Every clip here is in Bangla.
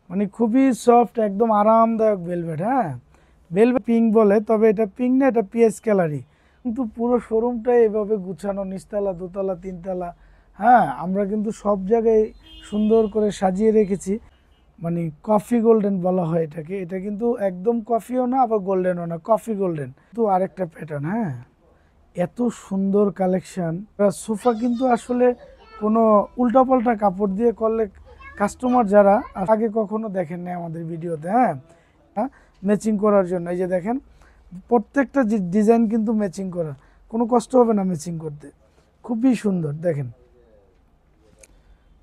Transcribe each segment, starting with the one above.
মানে খুবই সফট একদম আরামদায়ক ভেলভেট। হ্যাঁ, ভেলভেট পিঙ্ক বলে, তবে এটা পিঙ্ক না, এটা পিএস কালারই। কিন্তু পুরো শোরুমটাই এভাবে গুছানো, নিচতলা দোতলা তিনতলা। হ্যাঁ, আমরা কিন্তু সব জায়গায় সুন্দর করে সাজিয়ে রেখেছি। মানে কফি গোল্ডেন বলা হয় এটাকে। এটা কিন্তু একদম কফিও না আবার গোল্ডেনও না, কফি গোল্ডেন তো আরেকটা প্যাটার্ন। হ্যাঁ, এত সুন্দর কালেকশন। সোফা কিন্তু আসলে কোনো উল্টাপাল্টা কাপড় দিয়ে করলে কাস্টমার যারা আগে কখনো দেখেন না আমাদের ভিডিওতে, হ্যাঁ, ম্যাচিং করার জন্য এই যে দেখেন প্রত্যেকটা ডিজাইন কিন্তু ম্যাচিং করা, কোনো কষ্ট হবে না ম্যাচিং করতে। খুবই সুন্দর দেখেন,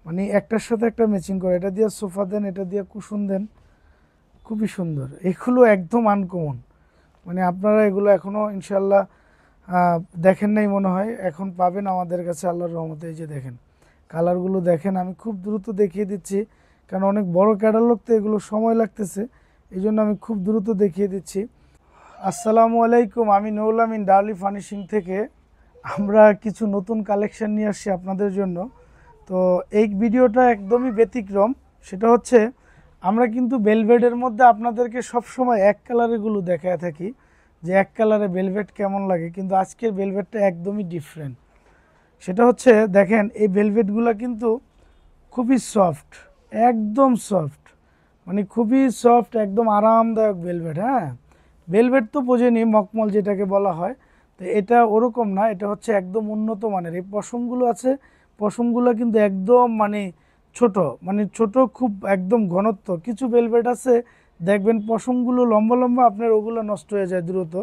মানে একটার সাথে একটা ম্যাচিং করে। এটা দিয়ে সোফা দেন, এটা দিয়ে কুশন দেন, খুবই সুন্দর। এগুলো একদম আনকমন, মানে আপনারা এগুলো এখনও ইনশাল্লাহ দেখেন নাই মনে হয়, এখন পাবেন আমাদের কাছে আল্লাহর রহমতে। এই যে দেখেন কালারগুলো দেখেন, আমি খুব দ্রুত দেখিয়ে দিচ্ছি কারণ অনেক বড় ক্যাটালগ তো এগুলো সময় লাগতেছে, এই জন্য আমি খুব দ্রুত দেখিয়ে দিচ্ছি। আসসালামু আলাইকুম, আমি নুরুল আমিন ডার্লি ফার্নিশিং থেকে। আমরা কিছু নতুন কালেকশন নিয়ে আসছি আপনাদের জন্য। তো এই ভিডিওটা একদমই ব্যতিক্রম। সেটা হচ্ছে আমরা কিন্তু ভেলভেটের মধ্যে আপনাদেরকে সব সময় এক কালারেরগুলো দেখায় থাকি যে এক কালারে ভেলভেট কেমন লাগে, কিন্তু আজকের ভেলভেটটা একদমই ডিফারেন্ট। সেটা হচ্ছে দেখেন এই ভেলভেটগুলো কিন্তু খুবই সফট, একদম সফট, মানে খুবই সফট একদম আরামদায়ক ভেলভেট। হ্যাঁ, ভেলভেট তো বোঝেনি, মখমল যেটাকে বলা হয়। তো এটা ওরকম না, এটা হচ্ছে একদম উন্নত মানের। এই পশমগুলো আছে, পশমগুলো কিন্তু একদম মানে ছোট, মানে ছোট খুব একদম ঘনত্ব। কিছু ভেলভেট আছে দেখবেন পশমগুলো লম্বা লম্বা, আপনার ওগুলো নষ্ট হয়ে যায় দ্রুত।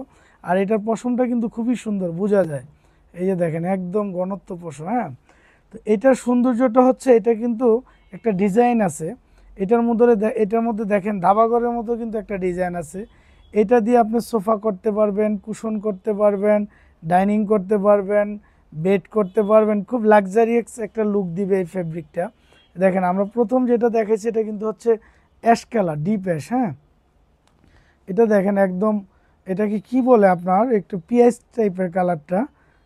আর এটার পশমটা কিন্তু খুবই সুন্দর, বোঝা যায়। এই যে দেখেন একদম ঘনত্ব পশম। হ্যাঁ, তো এটার সৌন্দর্যটা হচ্ছে এটা কিন্তু একটা ডিজাইন আছে এটার মধ্যে দেখেন দাবাঘরের মতো কিন্তু একটা ডিজাইন আছে। এটা দিয়ে আপনি সোফা করতে পারবেন, কুশন করতে পারবেন, ডাইনিং করতে পারবেন, বেড করতে পারবেন। খুব লাক্সারিয়াস একটা লুক দিবে এই ফেব্রিকটা। দেখেন আমরা প্রথম যেটা দেখেছি এটা কিন্তু হচ্ছে অ্যাশ কালার, ডিপ অ্যাশ। হ্যাঁ, এটা দেখেন একদম, এটাকে কি বলে আপনার একটু পিএস টাইপের কালারটা।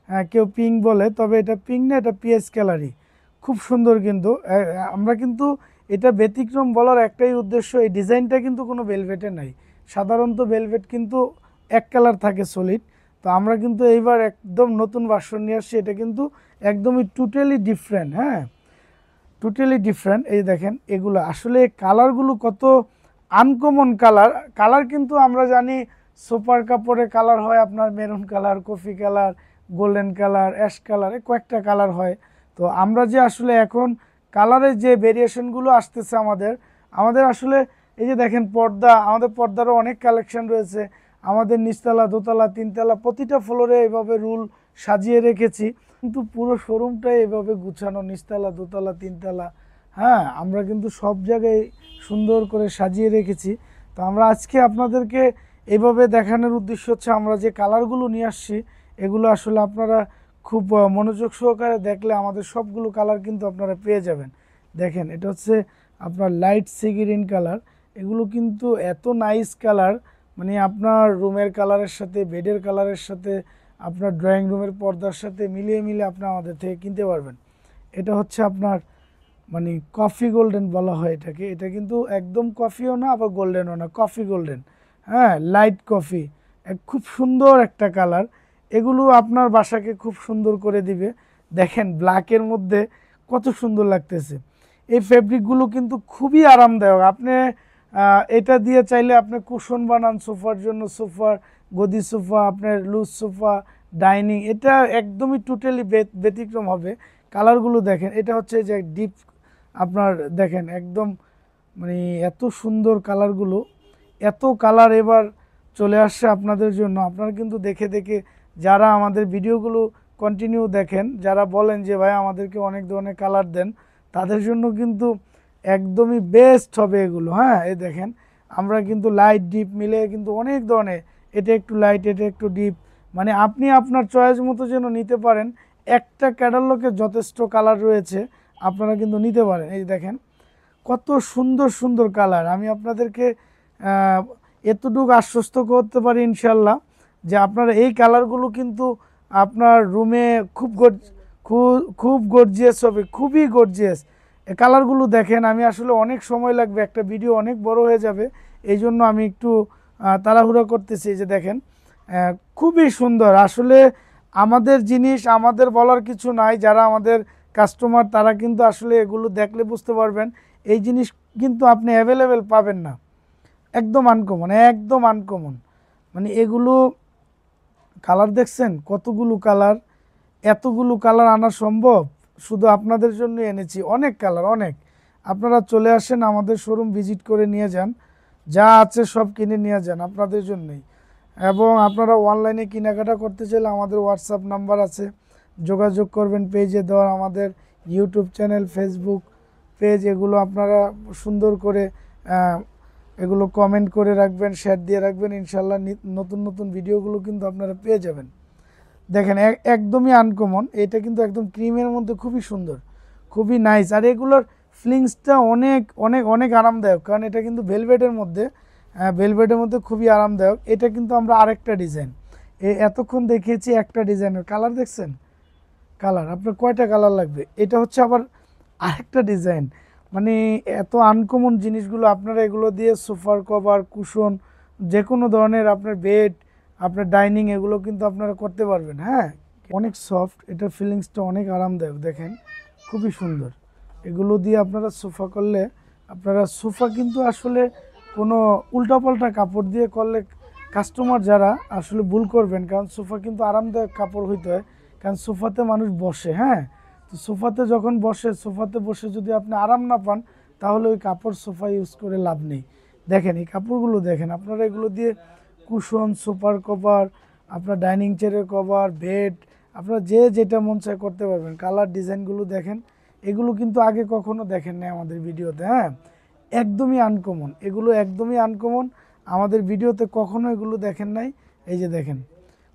হ্যাঁ, কেউ পিঙ্ক বলে, তবে এটা পিঙ্ক না, এটা পিএস কালারই। খুব সুন্দর কিন্তু আমরা কিন্তু এটা ব্যতিক্রম বলার একটাই উদ্দেশ্য, এই ডিজাইনটা কিন্তু কোনো ভেলভেটে নাই। সাধারণত ভেলভেট কিন্তু এক কালার থাকে সলিড। তো আমরা কিন্তু এইবার একদম নতুন ভার্সন নিয়ে আসছি, এটা কিন্তু একদমই টোটালি ডিফারেন্ট। হ্যাঁ, টোটালি ডিফারেন্ট। এই দেখেন এগুলো আসলে কালারগুলো কত আনকমন কালার। কালার কিন্তু আমরা জানি সুপার কাপড়ে কালার হয় আপনার maroon colour, coffee colour, golden colour, ash colour, কয়েকটা কালার হয়। তো আমরা যে আসলে এখন কালারের যে ভেরিয়েশনগুলো আসতেছে আমাদের আমাদের আসলে এই যে দেখেন পর্দা, আমাদের পর্দারও অনেক কালেকশন রয়েছে। আমাদের নিচতলা দোতলা তিনতলা প্রতিটা ফ্লোরে এইভাবে রুল সাজিয়ে রেখেছি, কিন্তু পুরো শোরুমটাই এভাবে গুছানো, নিচতলা দোতলা তিনতলা। হ্যাঁ, আমরা কিন্তু সব জায়গায় সুন্দর করে সাজিয়ে রেখেছি। তো আমরা আজকে আপনাদেরকে এইভাবে দেখানোর উদ্দেশ্য হচ্ছে আমরা যে কালারগুলো নিয়ে আসছি এগুলো আসলে আপনারা খুব মনোযোগ সহকারে দেখলে আমাদের সবগুলো কালার কিন্তু আপনারা পেয়ে যাবেন। দেখেন এটা হচ্ছে আপনার লাইট সি গ্রিন কালার। এগুলো কিন্তু এত নাইস কালার, মানে আপনার রুমের কালারের সাথে, বেডের কালারের সাথে, আপনার ড্রয়িং রুমের পর্দার সাথে মিলিয়ে মিলিয়ে আপনি আমাদের থেকে কিনতে পারবেন। এটা হচ্ছে আপনার মানে কফি গোল্ডেন বলা হয় এটাকে। এটা কিন্তু একদম কফিও না আবার গোল্ডেনও না, কফি গোল্ডেন। হ্যাঁ, লাইট কফি, খুব সুন্দর একটা কালার। এগুলো আপনার বাসাকে খুব সুন্দর করে দিবে। দেখেন ব্ল্যাকের মধ্যে কত সুন্দর লাগতেছে। এই ফেব্রিকগুলো কিন্তু খুবই আরামদায়ক। আপনি এটা দিয়ে চাইলে আপনি কুশন বানান সোফার জন্য, সোফার গদি সোফা, আপনার লুজ সোফা, ডাইনিং, এটা একদমই টোটালি ব্যতিক্রম হবে। কালারগুলো দেখেন, এটা হচ্ছে যে ডিপ আপনার দেখেন একদম, মানে এত সুন্দর কালারগুলো, এত কালার এবার চলে আসছে আপনাদের জন্য। আপনারা কিন্তু দেখে দেখে যারা আমাদের ভিডিওগুলো কন্টিনিউ দেখেন, যারা বলেন যে ভাই আমাদেরকে অনেক ধরনের কালার দেন, তাদের জন্য কিন্তু একদমই বেস্ট হবে এগুলো। হ্যাঁ, এই দেখেন আমরা কিন্তু লাইট ডিপ মিলে কিন্তু অনেক ধরনের, এটা একটু লাইট, এটা একটু ডিপ, মানে আপনি আপনার চয়েস মতো যেন নিতে পারেন। একটা ক্যাটালগে যথেষ্ট কালার রয়েছে, আপনারা কিন্তু নিতে পারেন। এই দেখেন কত সুন্দর সুন্দর কালার। আমি আপনাদেরকে এতটুকু আশ্বস্ত করতে পারি ইনশাল্লাহ যে আপনারা এই কালারগুলো কিন্তু আপনার রুমে খুব খুব গর্জিয়াস হবে, খুবই গর্জিয়াস। এই কালারগুলো দেখেন, আমি আসলে অনেক সময় লাগবে, একটা ভিডিও অনেক বড় হয়ে যাবে, এই জন্য আমি একটু তাড়াহুড়ো করতেছি। যে দেখেন খুবই সুন্দর আসলে। আমাদের জিনিস আমাদের বলার কিছু নাই, যারা আমাদের কাস্টমার তারা কিন্তু আসলে এগুলো দেখলে বুঝতে পারবেন এই জিনিস কিন্তু আপনি অ্যাভেলেবেল পাবেন না, একদম আনকমন, একদম আনকমন। মানে এগুলো কালার দেখছেন কতগুলো কালার, এতগুলো কালার আনা সম্ভব? শুধু আপনাদের জন্য এনেছি, অনেক কালার অনেক। আপনারা চলে আসেন আমাদের শোরুম ভিজিট করে নিয়ে যান, যা আছে সব কিনে নিয়ে যান আপনাদের জন্যই। এবং আপনারা অনলাইনে কেনাকাটা করতে চাইলে আমাদের হোয়াটসঅ্যাপ নাম্বার আছে, যোগাযোগ করবেন। পেজে দেওয়া আমাদের ইউটিউব চ্যানেল, ফেসবুক পেজ, এগুলো আপনারা সুন্দর করে এগুলো কমেন্ট করে রাখবেন, শেয়ার দিয়ে রাখবেন, ইনশাল্লাহ নতুন নতুন ভিডিওগুলো কিন্তু আপনারা পেয়ে যাবেন। দেখেন একদমই আনকমন, এটা কিন্তু একদম ক্রিমের মধ্যে খুবই সুন্দর, খুবই নাইস। আর এগুলোর ফিলিংসটা অনেক অনেক অনেক আরামদায়ক, কারণ এটা কিন্তু ভেলভেটের মধ্যে, ভেলভেটের মধ্যে খুবই আরামদায়ক। এটা কিন্তু আমরা আরেকটা ডিজাইন, এতক্ষণ দেখিয়েছি একটা ডিজাইনের কালার, দেখছেন কালার আপনার কয়টা কালার লাগবে, এটা হচ্ছে আবার আরেকটা ডিজাইন। মানে এত আনকমন জিনিসগুলো আপনারা এগুলো দিয়ে সোফার কভার, কুশন, যে কোনো ধরনের আপনার বেড, আপনার ডাইনিং, এগুলো কিন্তু আপনারা করতে পারবেন। হ্যাঁ, অনেক সফট, এটার ফিলিংসটা অনেক আরামদায়ক, দেখেন খুবই সুন্দর। এগুলো দিয়ে আপনারা সোফা করলে, আপনারা সোফা কিন্তু আসলে কোনো উল্টাপাল্টা কাপড় দিয়ে করলে কাস্টমার যারা আসলে ভুল করবেন, কারণ সোফা কিন্তু আরামদায়ক কাপড় হইতে হয়, কারণ সোফাতে মানুষ বসে। হ্যাঁ, তো সোফাতে যখন বসে, সোফাতে বসে যদি আপনি আরাম না পান, তাহলে ওই কাপড় সোফা ইউজ করে লাভ নেই। দেখেন এই কাপড়গুলো দেখেন, আপনারা এগুলো দিয়ে কুশন, সুপার কভার, আপনার ডাইনিং চেয়ারের কভার, বেড, আপনারা যে যেটা মন চায় করতে পারবেন। কালার ডিজাইনগুলো দেখেন, এগুলো কিন্তু আগে কখনো দেখেন নাই আমাদের ভিডিওতে। হ্যাঁ, একদমই আনকমন, এগুলো একদমই আনকমন, আমাদের ভিডিওতে কখনো এগুলো দেখেন নাই। এই যে দেখেন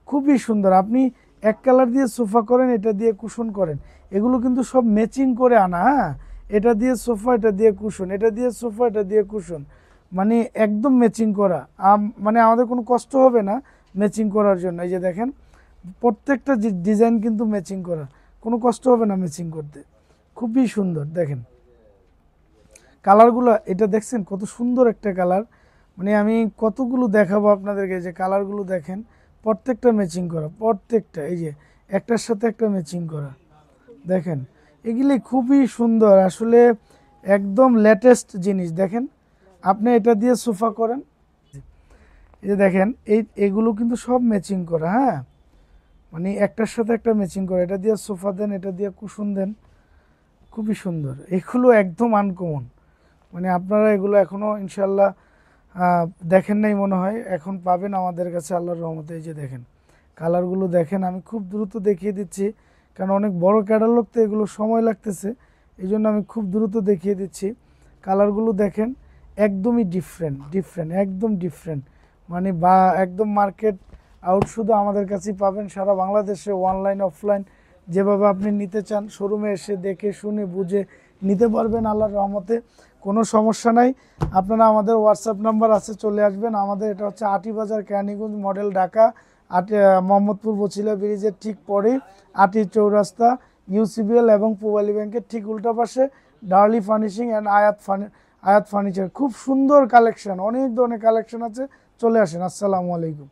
খুবই সুন্দর। আপনি এক কালার দিয়ে সোফা করেন, এটা দিয়ে কুশন করেন, এগুলো কিন্তু সব ম্যাচিং করে আনা। হ্যাঁ, এটা দিয়ে সোফা, এটা দিয়ে কুশন, এটা দিয়ে সোফা, এটা দিয়ে কুশন, মানে একদম ম্যাচিং করা। মানে আমাদের কোনো কষ্ট হবে না ম্যাচিং করার জন্য। এই যে দেখেন প্রত্যেকটা ডিজাইন কিন্তু ম্যাচিং করা, কোনো কষ্ট হবে না ম্যাচিং করতে, খুবই সুন্দর। দেখেন কালারগুলো, এটা দেখছেন কত সুন্দর একটা কালার, মানে আমি কতগুলো দেখাবো আপনাদেরকে। যে কালারগুলো দেখেন প্রত্যেকটা ম্যাচিং করা, প্রত্যেকটা এই যে একটার সাথে একটা ম্যাচিং করা, দেখেন এগুলি খুবই সুন্দর আসলে, একদম লেটেস্ট জিনিস। দেখেন আপনি এটা দিয়ে সোফা করেন, এই যে দেখেন এগুলো কিন্তু সব ম্যাচিং করা। হ্যাঁ, মানে একটার সাথে একটা ম্যাচিং করা, এটা দিয়ে সোফা দেন, এটা দিয়ে কুশন দেন, খুবই সুন্দর। এগুলো একদম আনকমন, মানে আপনারা এগুলো এখনও ইনশাল্লাহ দেখেন নাই মনে হয়, এখন পাবেন আমাদের কাছে আল্লাহর রহমতে। এই যে দেখেন কালারগুলো দেখেন, আমি খুব দ্রুত দেখিয়ে দিচ্ছি, কারণ অনেক বড় ক্যাটালগ তো এগুলো সময় লাগতেছে, এই জন্য আমি খুব দ্রুত দেখিয়ে দিচ্ছি। কালারগুলো দেখেন একদমই ডিফারেন্ট, ডিফারেন্ট, একদম ডিফারেন্ট, মানে বা একদম মার্কেট আউট শুধু আমাদের কাছেই পাবেন। সারা বাংলাদেশে অনলাইন অফলাইন যেভাবে আপনি নিতে চান, শোরুমে এসে দেখে শুনে বুঝে নিতে পারবেন আল্লাহর রহমতে, কোনো সমস্যা নাই। আপনারা আমাদের হোয়াটসঅ্যাপ নাম্বার আছে, চলে আসবেন। আমাদের এটা হচ্ছে আটি বাজার, কেরানীগঞ্জ মডেল, ঢাকা। মোহাম্মদপুর বছিলা ব্রিজের ঠিক পরে, আটি চৌরাস্তা, ইউসিবিএল এবং পূবালী ব্যাংকের ঠিক উল্টা পাশে, ডার্লি ফার্নিশিং অ্যান্ড আয়াত ফার্নিচার। খুব সুন্দর কালেকশন, অনেক ধরনের কালেকশন আছে, চলে আসেন। আসসালামু আলাইকুম।